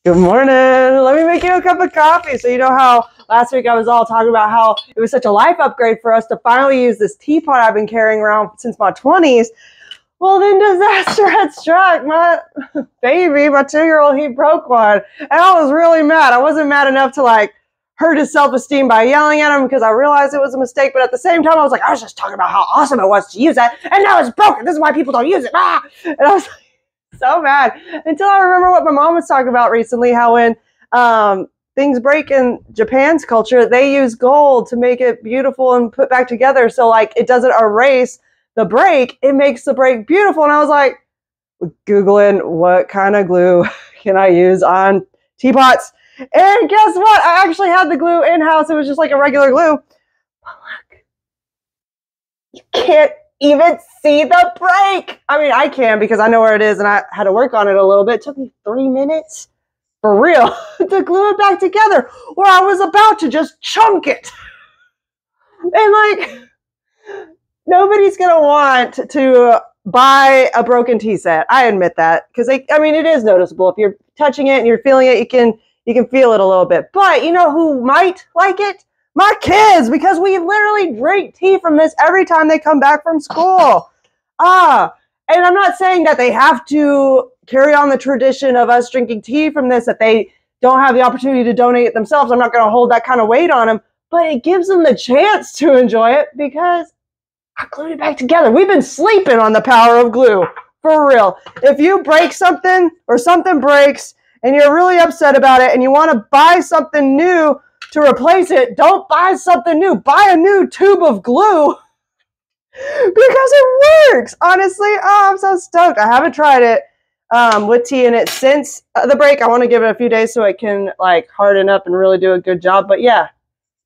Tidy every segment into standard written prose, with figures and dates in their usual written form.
Good morning. Let me make you a cup of coffee. So you know how last week I was all talking about how it was such a life upgrade for us to finally use this teapot I've been carrying around since my 20s. Well, then disaster had struck. My baby, my 2-year-old, he broke one. And I was really mad. I wasn't mad enough to like hurt his self-esteem by yelling at him because I realized it was a mistake. But at the same time, I was like, I was just talking about how awesome it was to use that. And now it's broken. This is why people don't use it. Ah! And I was like, so mad until I remember what my mom was talking about recently, how when things break in Japan's culture, they use gold to make it beautiful and put back together. So like it doesn't erase the break, it makes the break beautiful. And I was like, Googling what kind of glue can I use on teapots? And guess what? I actually had the glue in-house. It was just like a regular glue. But look, you can't even see the break. I mean, I can because I know where it is and I had to work on it a little bit. It took me 3 minutes for real to glue it back together, or I was about to just chunk it. And like, nobody's gonna want to buy a broken tea set. I admit that because I mean, it is noticeable. If you're touching it and you're feeling it, you can feel it a little bit. But you know who might like it? My kids, because we literally drink tea from this every time they come back from school. And I'm not saying that they have to carry on the tradition of us drinking tea from this, that they don't have the opportunity to donate it themselves. I'm not going to hold that kind of weight on them, but it gives them the chance to enjoy it because I glued it back together. We've been sleeping on the power of glue, for real. If you break something or something breaks and you're really upset about it and you want to buy something new to replace it, don't buy something new. Buy a new tube of glue because it works. Honestly, I'm so stoked. I haven't tried it with tea in it since the break. I want to give it a few days so it can like harden up and really do a good job. But yeah,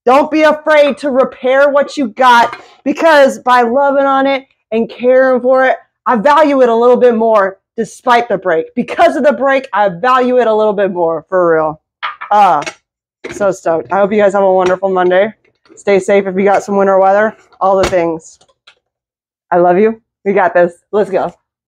don't be afraid to repair what you got because by loving on it and caring for it, I value it a little bit more despite the break. Because of the break, I value it a little bit more, for real. So stoked. I hope you guys have a wonderful Monday. Stay safe if you got some winter weather. All the things. I love you. We got this. Let's go.